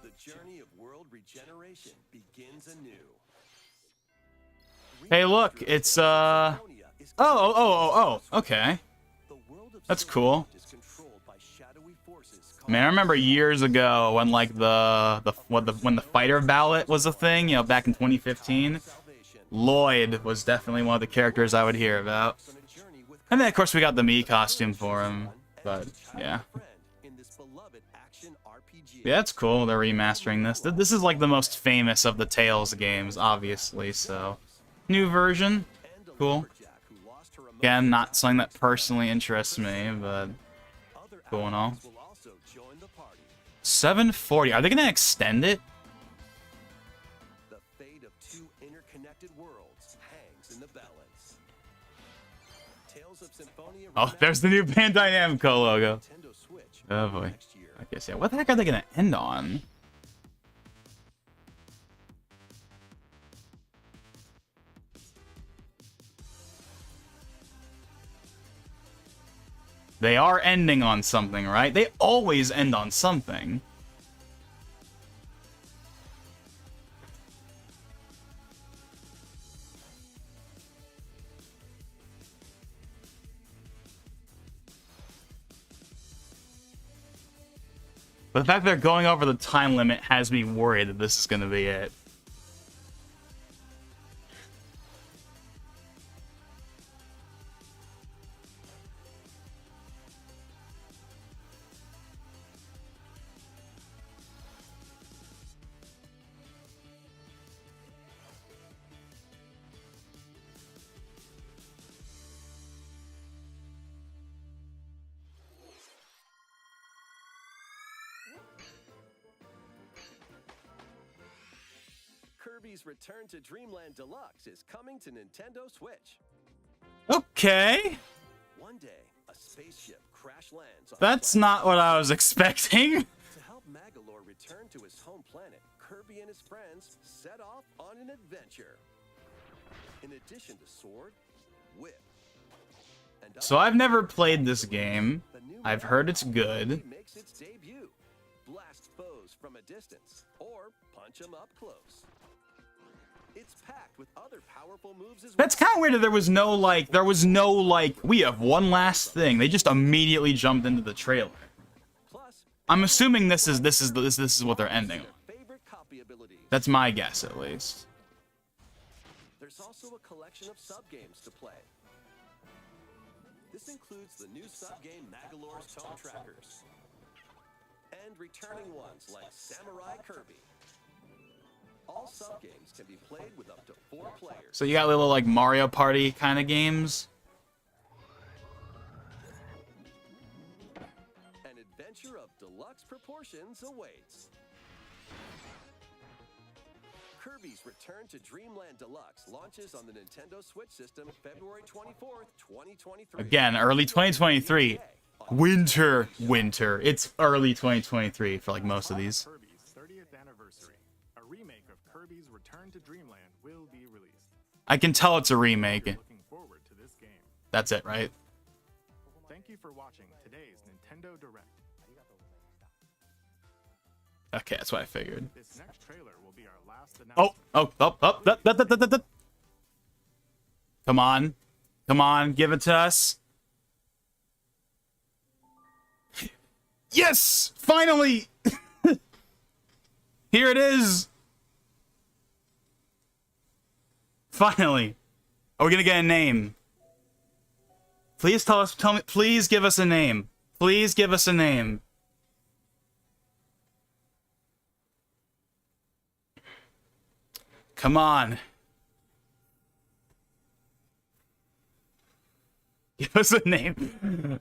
The journey of world regeneration begins anew. Hey, look, it's oh, okay. The world of That's cool. is controlled by shadowy forces called Man, I remember years ago when like when the fighter ballot was a thing, you know, back in 2015. salvation. Lloyd was definitely one of the characters I would hear about. On a journey with And then of course we got the Mii costume for him. But yeah. friend in this beloved action RPG. Yeah, it's cool they're remastering this. This is like the most famous of the Tales games, obviously, so new version. And a Cool. lumberjack who lost her emotions. Again, not something that personally interests me, but Other cool and all. allies will also join the party. 740. Are they gonna extend it? The fate of 2 interconnected worlds hangs in the balance. Tales of Oh, there's the new Bandai Namco logo. Nintendo Switch Oh boy. next year. I guess, yeah. What the heck are they gonna end on? They are ending on something, right? They always end on something. But the fact they're going over the time limit has me worried that this is going to be it. Kirby's Return to Dreamland Deluxe is coming to Nintendo Switch. Okay. One day, a spaceship crash lands on That's planet not what I was expecting. To help Magolor return to his home planet, Kirby and his friends set off on an adventure. In addition to sword, whip, and So I've never played this game. the new I've heard it's good. Kirby makes its debut. Blast foes from a distance or punch them up close. It's packed with other powerful moves as That's well. kind of weird that there was no like, we have one last thing. They just immediately jumped into the trailer. Plus, I'm assuming this is what they're ending on. their favorite copy abilities. That's my guess, at least. There's also a collection of sub-games to play. This includes the new sub-game Magolor's Tone Trackers. And returning ones like Samurai Kirby. All sub-games can be played with up to 4 players. So you got little like Mario Party kind of games. An adventure of deluxe proportions awaits. Kirby's Return to Dreamland Deluxe launches on the Nintendo Switch system February 24th, 2023. Again, early 2023. Winter. It's early 2023 for like most of these. Kirby's 30th anniversary. A remake of Kirby's Return to Dreamland will be released. I can tell it's a remake. Looking forward to this game. That's it, right? Thank you for watching today's Nintendo Direct. Okay, that's what I figured. This next trailer will be our last announcement. Come on. Come on, give it to us. Yes! Finally! Here it is! Finally. Are we gonna get a name? Please tell me, please give us a name. Please give us a name. Come on. Give us a name.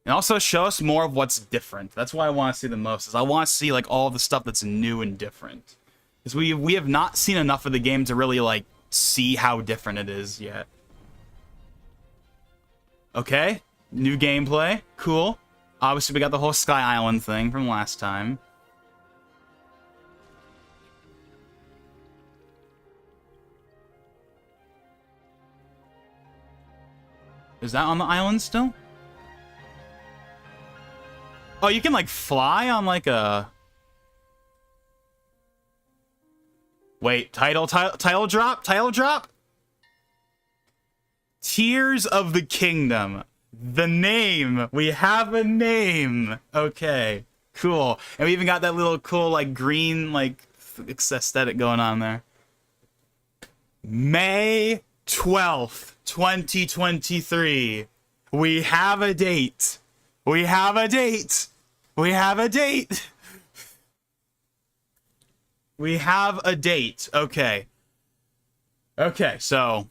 And also show us more of what's different. That's what I want to see the most. Is I want to see like all the stuff that's new and different. Because we have not seen enough of the game to really like see how different it is yet. Okay, new gameplay, cool. Obviously we got the whole Sky Island thing from last time. Is that on the island still? Oh, you can like fly on like a... Wait, title drop? Tears of the Kingdom. The name. We have a name. Okay, cool. And we even got that little cool like green like aesthetic going on there. May 12th, 2023. We have a date. We have a date. We have a date. We have a date. Okay. Okay, so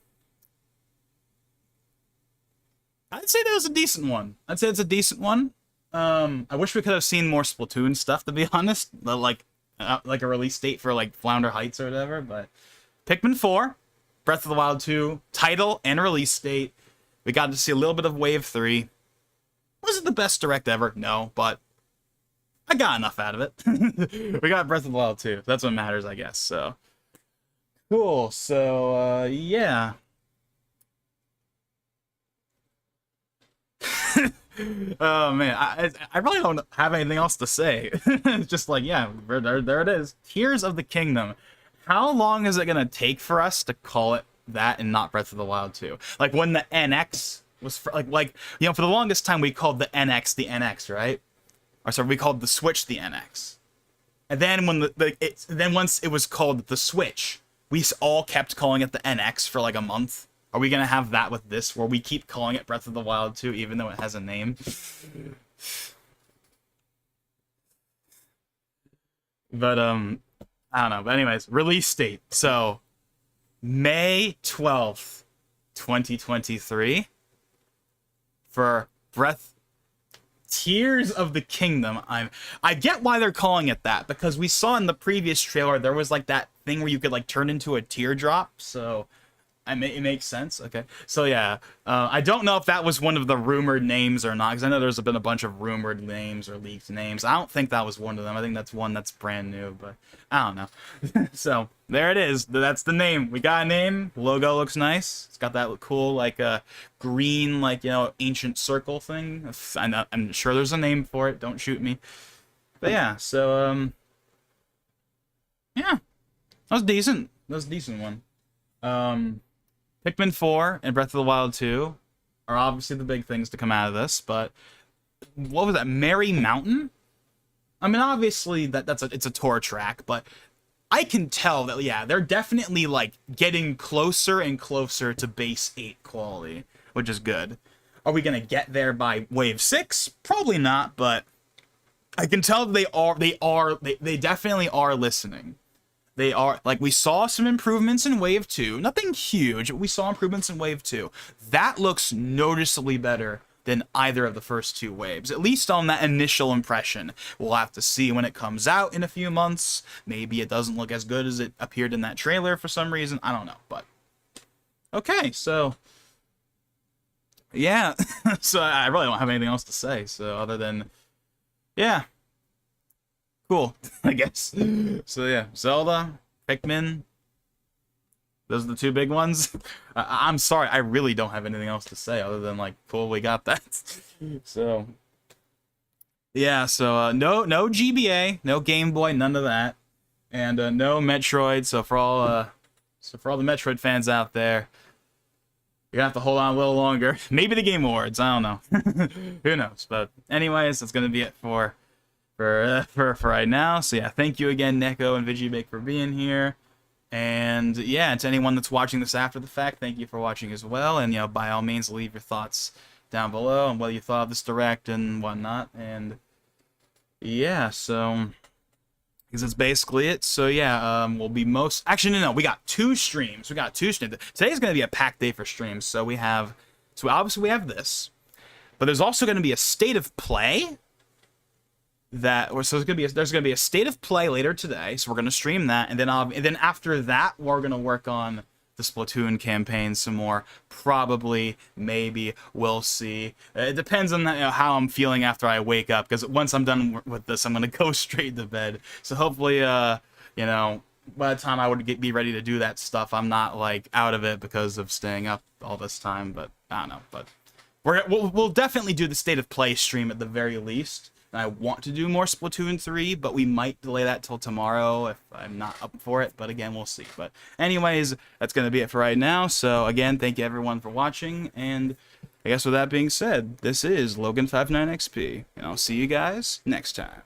I'd say that was a decent one. I'd say it's a decent one. I wish we could have seen more Splatoon stuff, to be honest. Like a release date for like Flounder Heights or whatever. But Pikmin 4, Breath of the Wild 2 title and release date. We got to see a little bit of Wave 3. Was it the best direct ever? No, but I got enough out of it. We got Breath of the Wild 2. That's what matters, I guess. So cool. So yeah. Oh man, I really don't have anything else to say. It's just like, yeah, there it is. Tears of the Kingdom. How long is it gonna take for us to call it that and not Breath of the Wild 2? Like when the NX was like you know, for the longest time we called the NX the NX, right? Or sorry, we called the Switch the NX. And then when then once it was called the Switch, we all kept calling it the NX for like a month. Are we gonna have that with this, where we keep calling it Breath of the Wild 2 even though it has a name? But I don't know. But anyways, release date. So May 12th, 2023 for Tears of the Kingdom. I get why they're calling it that, because we saw in the previous trailer there was like that thing where you could like turn into a teardrop, so it makes sense. Okay, so yeah, I don't know if that was one of the rumored names or not, because I know there's been a bunch of rumored names or leaked names. I don't think that was one of them. I think that's one that's brand new, but I don't know. So there it is. That's the name. We got a name. Logo looks nice. It's got that cool like green, like, you know, ancient circle thing. I'm sure there's a name for it. Don't shoot me. But yeah, so yeah, that was decent. That was a decent one. Pikmin 4 and Breath of the Wild 2 are obviously the big things to come out of this, but what was that? Merry Mountain? I mean, obviously it's a tour track, but I can tell that, yeah, they're definitely like getting closer and closer to base 8 quality, which is good. Are we gonna get there by Wave 6? Probably not, but I can tell they definitely are listening. They are, like, we saw some improvements in Wave 2. Nothing huge, but we saw improvements in Wave 2. That looks noticeably better than either of the first 2 waves, at least on that initial impression. We'll have to see when it comes out in a few months. Maybe it doesn't look as good as it appeared in that trailer for some reason. I don't know, but okay, so yeah. So I really don't have anything else to say, so other than, yeah, cool, I guess. So yeah, Zelda, Pikmin, those are the 2 big ones. I'm sorry, I really don't have anything else to say other than like, cool, we got that. So yeah, so no GBA, no Game Boy, none of that, and no Metroid. So for all the Metroid fans out there, you're gonna have to hold on a little longer. Maybe the Game Awards, I don't know. Who knows? But anyways, that's gonna be it for right now. So yeah, thank you again, Neko and Vigibake, for being here. And yeah, to anyone that's watching this after the fact, thank you for watching as well. And, you know, by all means, leave your thoughts down below on what you thought of this direct and whatnot. And yeah, so because that's basically it. So yeah, we'll be actually no, we got 2 streams. Today's gonna be a packed day for streams. So obviously we have this, but there's also gonna be a state of play. There's gonna be a state of play later today, so we're gonna stream that, and then after that we're gonna work on the Splatoon campaign some more. Probably, maybe, we'll see. It depends on that, you know, how I'm feeling after I wake up, because once I'm done with this, I'm gonna go straight to bed. So hopefully, you know, by the time I would be ready to do that stuff, I'm not like out of it because of staying up all this time. But I don't know. But we'll definitely do the state of play stream at the very least. I want to do more Splatoon 3, but we might delay that till tomorrow if I'm not up for it. But again, we'll see. But anyways, that's going to be it for right now. So again, thank you everyone for watching. And I guess with that being said, this is Logan59XP. And I'll see you guys next time.